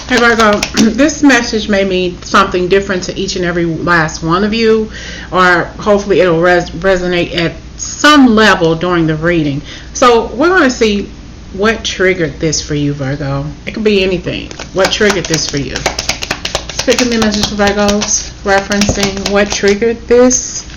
Hey Virgo, this message may mean something different to each and every last one of you, or hopefully it'll resonate at some level during the reading. So we're going to see what triggered this for you, Virgo. It could be anything. What triggered this for you? Speaking the message for Virgos, referencing what triggered this.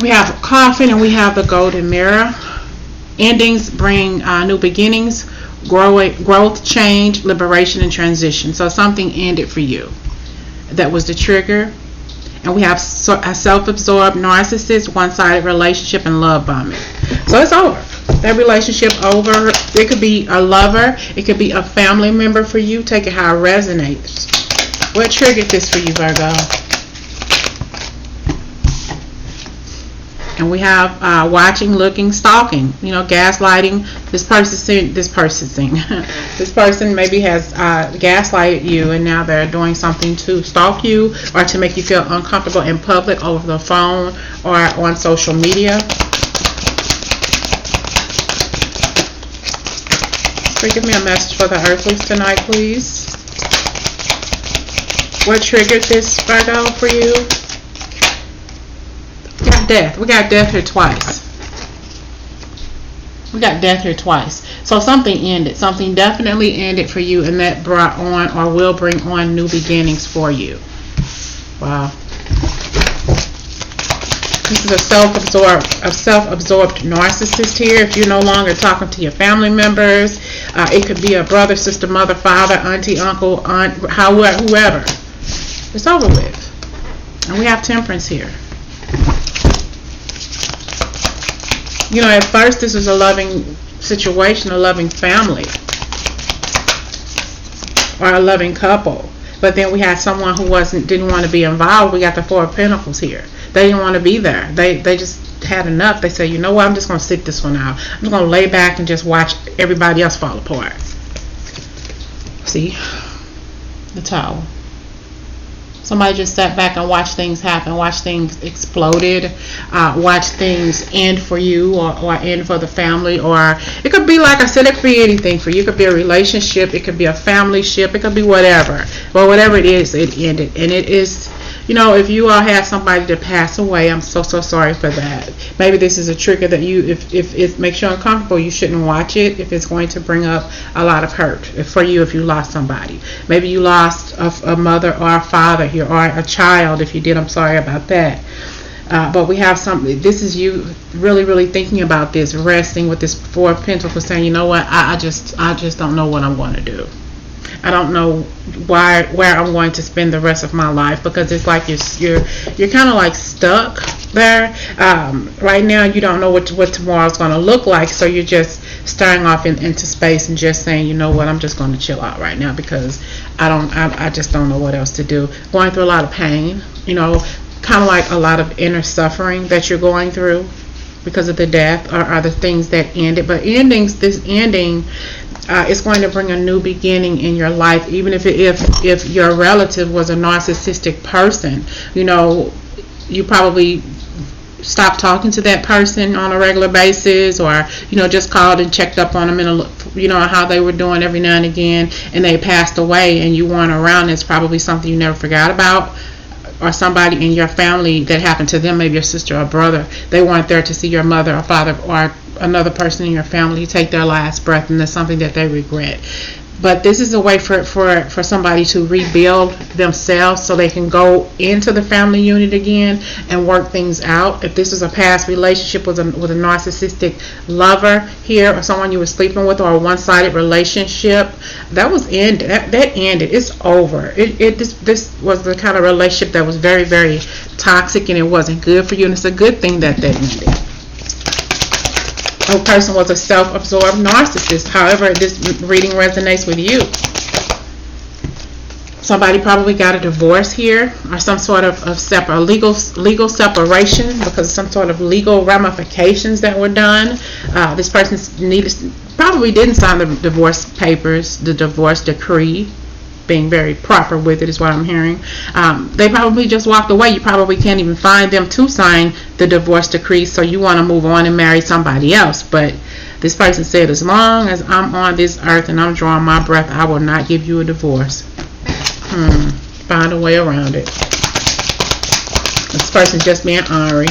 We have Coffin and we have the Golden Mirror. Endings bring new beginnings. Growth, change, liberation, and transition. So something ended for you. That was the trigger. And we have a self-absorbed narcissist, one-sided relationship, and love bombing. So it's over. That relationship over. It could be a lover. It could be a family member for you. Take it how it resonates. What triggered this for you, Virgo? And we have watching, looking, stalking. You know, gaslighting. This person maybe has gaslighted you, and now they're doing something to stalk you or to make you feel uncomfortable in public, over the phone or on social media. Give me a message for the Earthlies tonight, please. What triggered this, Virgo, for you? Death. We got death here twice. So something ended. Something definitely ended for you, and that brought on or will bring on new beginnings for you. Wow. This is a self-absorbed narcissist here. If you're no longer talking to your family members, it could be a brother, sister, mother, father, auntie, uncle, aunt, whoever. It's over with. And we have Temperance here. You know, at first this was a loving situation, a loving family, or a loving couple. But then we had someone who didn't want to be involved. We got the Four of Pentacles here. They didn't want to be there. They just had enough. They said, you know what, I'm just going to sit this one out. I'm just going to lay back and just watch everybody else fall apart. See? The Tower. Somebody just sat back and watched things happen, watched things exploded, watched things end for you or end for the family. Or it could be, like I said, it could be anything for you. It could be a relationship, it could be a family ship, it could be whatever. But whatever it is, it ended. And it is, you know, if you all had somebody to pass away, I'm so sorry for that. Maybe this is a trigger that you, if it makes you uncomfortable, you shouldn't watch it if it's going to bring up a lot of hurt for you if you lost somebody. Maybe you lost a mother or a father here, or a child. If you did, I'm sorry about that. But we have something. This is you really thinking about this, resting with this Four of Pentacles, saying, you know what, I just don't know what I'm going to do. I don't know where I'm going to spend the rest of my life, because it's like you're kind of like stuck there. Right now you don't know what tomorrow's going to look like, so you're just staring off into space and just saying, you know what, I'm just going to chill out right now, because I just don't know what else to do. Going through a lot of pain, you know, kind of like a lot of inner suffering that you're going through because of the death or the things that ended. But this ending is going to bring a new beginning in your life. Even if your relative was a narcissistic person, you know, you probably stopped talking to that person on a regular basis, or you know, just called and checked up on them and you know how they were doing every now and again, and they passed away and you weren't around. It's probably something you never forgot about, or somebody in your family that happened to them, maybe your sister or brother. They weren't there to see your mother or father or another person in your family take their last breath, and that's something that they regret. But this is a way for somebody to rebuild themselves so they can go into the family unit again and work things out. If this is a past relationship with a narcissistic lover here, or someone you were sleeping with, or a one-sided relationship, that was ended. That ended. It's over. This was the kind of relationship that was very, very toxic, and it wasn't good for you, and it's a good thing that ended. A person was a self-absorbed narcissist. However, this reading resonates with you. Somebody probably got a divorce here, or some sort of legal separation because of some sort of legal ramifications that were done. This person probably didn't sign the divorce papers, the divorce decree. Being very proper with it is what I'm hearing. They probably just walked away. You probably can't even find them to sign the divorce decree, so you want to move on and marry somebody else. But This person said, as long as I'm on this earth and I'm drawing my breath, I will not give you a divorce. Find a way around it. This person's just being ornery.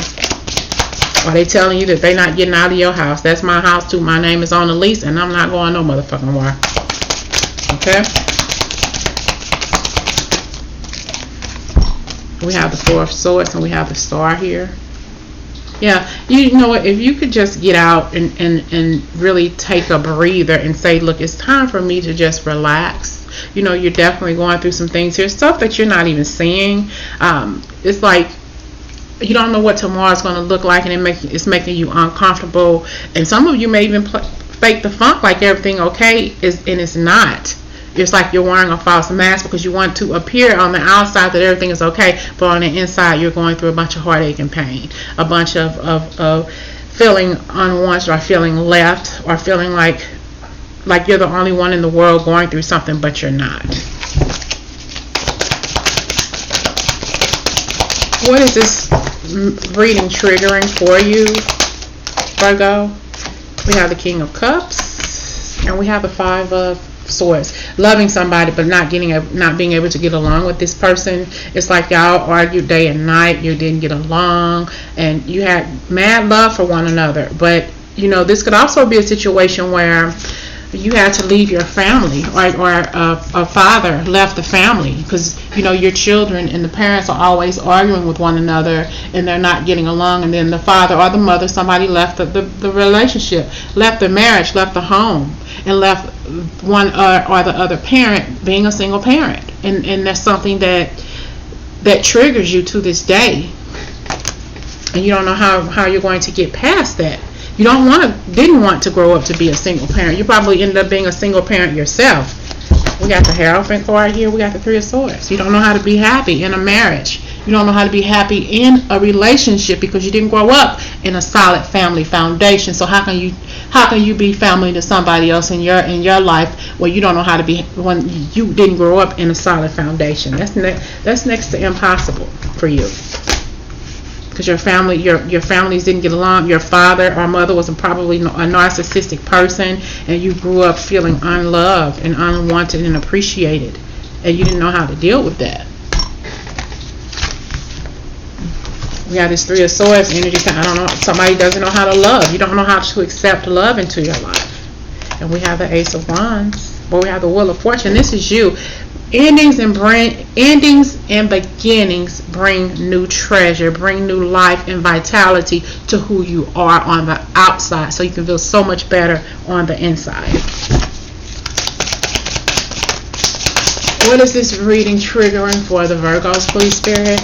Or they telling you that they're not getting out of your house. That's my house too. My name is on the lease and I'm not going no motherfucking where. Okay? We have the Four of Swords and we have the Star here. Yeah, you know what, if you could just get out and really take a breather and say, look, it's time for me to just relax. You know, you're definitely going through some things here, stuff that you're not even seeing. It's like you don't know what tomorrow's going to look like, and it's making you uncomfortable. And some of you may even fake the funk like everything okay is, and it's not. It's like you're wearing a false mask because you want to appear on the outside that everything is okay, but on the inside you're going through a bunch of heartache and pain, a bunch of feeling unwanted, or feeling left, or feeling like you're the only one in the world going through something, but you're not. What is this reading triggering for you, Virgo? We have the King of Cups and we have the Five of Swords. Loving somebody but not being able to get along with this person. It's like y'all argued day and night, you didn't get along, and you had mad love for one another. But you know, this could also be a situation where you had to leave your family, or a father left the family because, you know, your children and the parents are always arguing with one another and they're not getting along, and then the father or the mother, somebody left the relationship, left the marriage, left the home, and left one or the other parent being a single parent, and that's something that triggers you to this day, and you don't know how you're going to get past that. You didn't want to grow up to be a single parent. You probably ended up being a single parent yourself. We got the Hierophant card here. We got the Three of Swords. You don't know how to be happy in a marriage. You don't know how to be happy in a relationship because you didn't grow up in a solid family foundation. So how can you be family to somebody else in your life when you don't know how to be, when you didn't grow up in a solid foundation? That's next to impossible for you. Because your families didn't get along. Your father or mother was probably a narcissistic person, and you grew up feeling unloved and unwanted and appreciated, and you didn't know how to deal with that. We got this Three of Swords energy. I don't know. Somebody doesn't know how to love. You don't know how to accept love into your life. And we have the Ace of Wands. Well, we have the Wheel of Fortune. This is you. Endings and beginnings bring new treasure, bring new life and vitality to who you are on the outside, so you can feel so much better on the inside. What is this reading triggering for the Virgos, please, Spirit?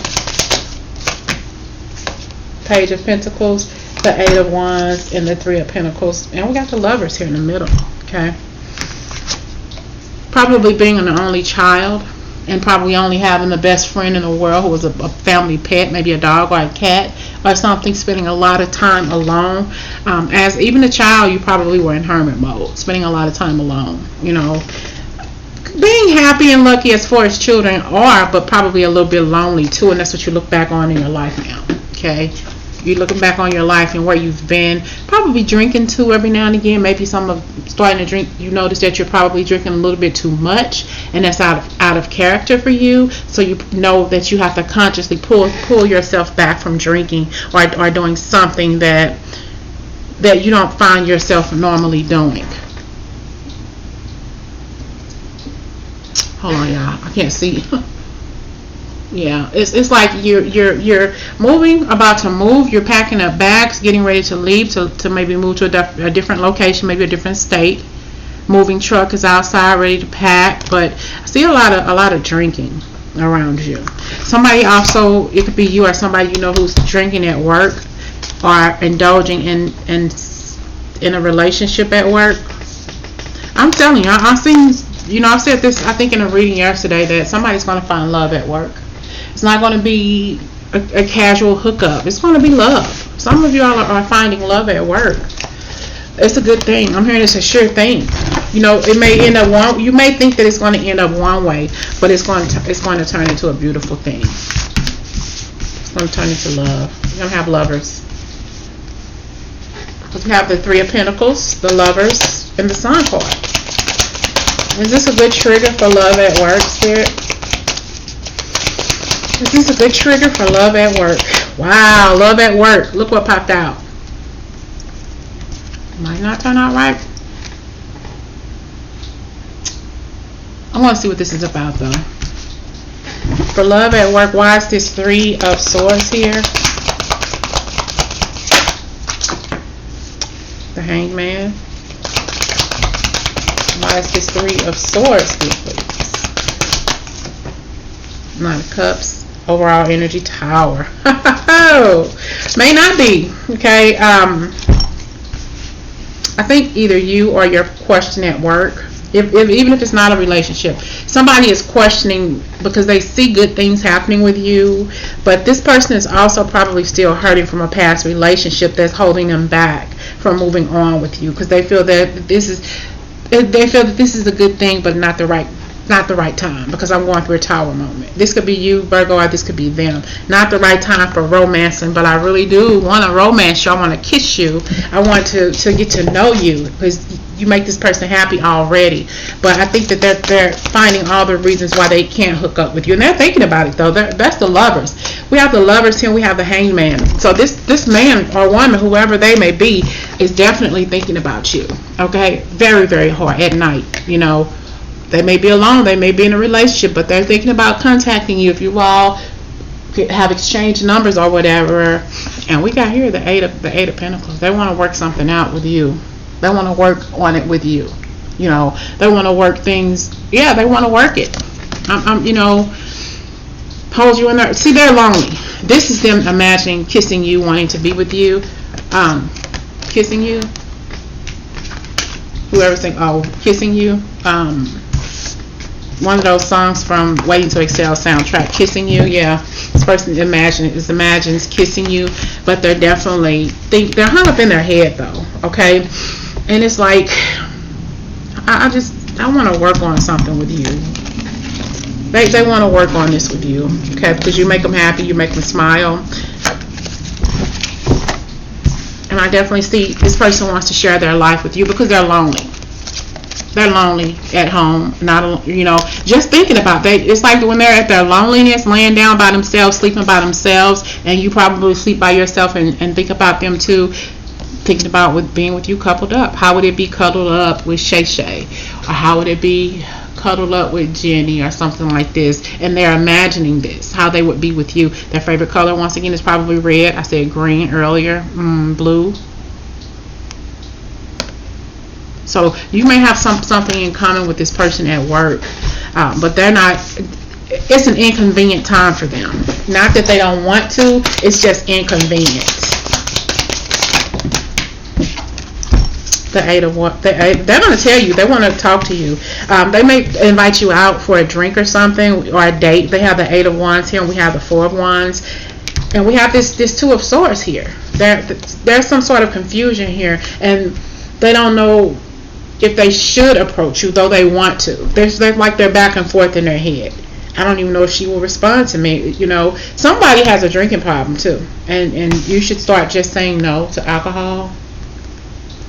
Page of Pentacles, the Eight of Wands, and the Three of Pentacles. And we got the Lovers here in the middle, okay? Probably being an only child, and probably only having the best friend in the world who was a family pet, maybe a dog or a cat or something, spending a lot of time alone. As even a child, you probably were in hermit mode, spending a lot of time alone, you know. Being happy and lucky as far as children are, but probably a little bit lonely too, and that's what you look back on in your life now, okay? You're looking back on your life and where you've been, probably drinking too every now and again. Maybe some of starting to drink, you notice that you're probably drinking a little bit too much, and that's out of character for you. So you know that you have to consciously pull yourself back from drinking or doing something that you don't find yourself normally doing. Hold on, y'all. I can't see. Yeah, it's like you're moving, about to move. You're packing up bags, getting ready to leave to maybe move to a different location, maybe a different state. Moving truck is outside, ready to pack. But I see a lot of drinking around you. Somebody also, it could be you or somebody you know who's drinking at work or indulging in a relationship at work. I'm telling you, I've seen. You know, I said this, I think, in a reading yesterday, that somebody's going to find love at work. It's not going to be a casual hookup. It's going to be love. Some of you all are finding love at work. It's a good thing. I'm hearing it's a sure thing. You know, it may end up you may think that it's going to end up one way, but it's going to turn into a beautiful thing. It's going to turn into love. You're going to have lovers. We have the Three of Pentacles, the Lovers, and the Sun card. Is this a good trigger for love at work, Spirit? Is this a good trigger for love at work? Wow, love at work. Look what popped out. Might not turn out right. I want to see what this is about, though. For love at work, why is this Three of Swords here? The Hanged Man. Why is this Three of Swords here, please? Nine of Cups. Overall energy, Tower. May not be. Okay. I think either you or your question at work, even if it's not a relationship, somebody is questioning because they see good things happening with you, but this person is also probably still hurting from a past relationship that's holding them back from moving on with you, because they feel that this is a good thing, but not the right time, because I'm going through a Tower moment. This could be you, Virgo, or this could be them. Not the right time for romancing, but I really do want to romance you. I want to kiss you. I want to get to know you, because you make this person happy already. But I think that they're finding all the reasons why they can't hook up with you, and they're thinking about it, though. That's the Lovers. We have the Lovers here. We have the Hanged Man. So this man or woman, whoever they may be, is definitely thinking about you. Okay, very, very hard at night. You know. They may be alone, they may be in a relationship, but they're thinking about contacting you if you all have exchanged numbers or whatever. And we got here the Eight of Pentacles. They want to work something out with you. They want to work on it with you. You know, they want to work things. Yeah, they want to work it. You know, hold you in there. See, they're lonely. This is them imagining kissing you, wanting to be with you, kissing you. Whoever's saying, oh, kissing you. One of those songs from Waiting to Exhale soundtrack, Kissing You. Yeah, this person imagines kissing you, but they're definitely they're hung up in their head, though. Okay, and it's like I want to work on something with you. They want to work on this with you, okay? Because you make them happy, you make them smile, and I definitely see this person wants to share their life with you because they're lonely. They're lonely at home, not, you know, just thinking about that. It's like when they're at their loneliness, laying down by themselves, sleeping by themselves, and you probably sleep by yourself and think about them too, thinking about being with you coupled up. How would it be cuddled up with Shay Shay? Or how would it be cuddled up with Jenny or something like this? And they're imagining this, how they would be with you. Their favorite color, once again, is probably red. I said green earlier, blue. So you may have something in common with this person at work, but they're not. It's an inconvenient time for them. Not that they don't want to. It's just inconvenient. The Eight of Wands. They're going to tell you. They want to talk to you. They may invite you out for a drink or something, or a date. They have the Eight of Wands here, and we have the Four of Wands, and we have this Two of Swords here. There's some sort of confusion here, and they don't know if they should approach you, though they want to. They're like they're back and forth in their head. I don't even know if she will respond to me. You know, somebody has a drinking problem too, and you should start just saying no to alcohol.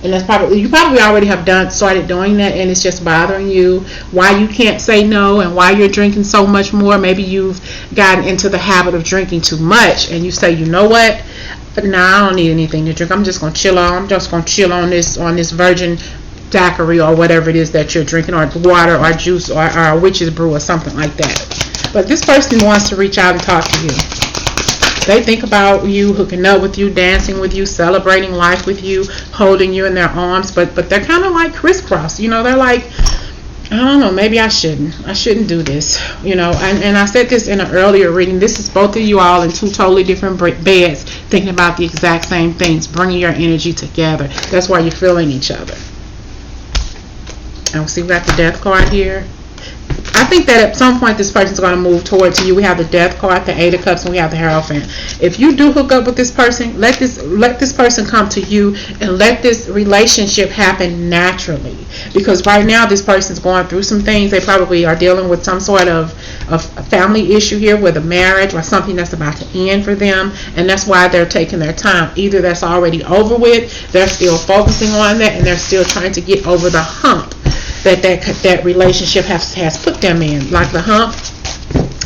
And that's you probably already have started doing that, and it's just bothering you. Why you can't say no, and why you're drinking so much more. Maybe you've gotten into the habit of drinking too much, and you say, you know what? Nah, I don't need anything to drink. I'm just gonna chill on. I'm just gonna chill on this virgin daiquiri or whatever it is that you're drinking, or water or juice or a witch's brew or something like that. But this person wants to reach out and talk to you. They think about you, hooking up with you, dancing with you, celebrating life with you, holding you in their arms, but they're kind of like crisscross. You know, they're like, I don't know, maybe I shouldn't do this, you know. And I said this in an earlier reading. This is both of you all in two totally different beds, thinking about the exact same things, bringing your energy together. That's why you're feeling each other. And see, we got the Death card here. I think that at some point this person's going to move towards you. We have the Death card, the Eight of Cups, and we have the Hierophant. If you do hook up with this person, let this person come to you and let this relationship happen naturally. Because right now this person's going through some things. They probably are dealing with some sort of a family issue here with a marriage or something that's about to end for them, and that's why they're taking their time. Either that's already over with, they're still focusing on that, and they're still trying to get over the hump that relationship has put them in. Like the hump,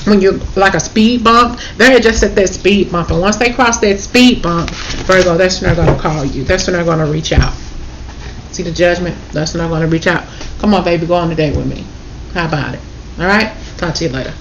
when you're like a speed bump, they're just at that speed bump, and once they cross that speed bump, Virgo, that's when they're going to call you. That's when they're going to reach out. See the Judgment? That's when they're going to reach out. Come on, baby, go on a date with me. How about it? All right? Talk to you later.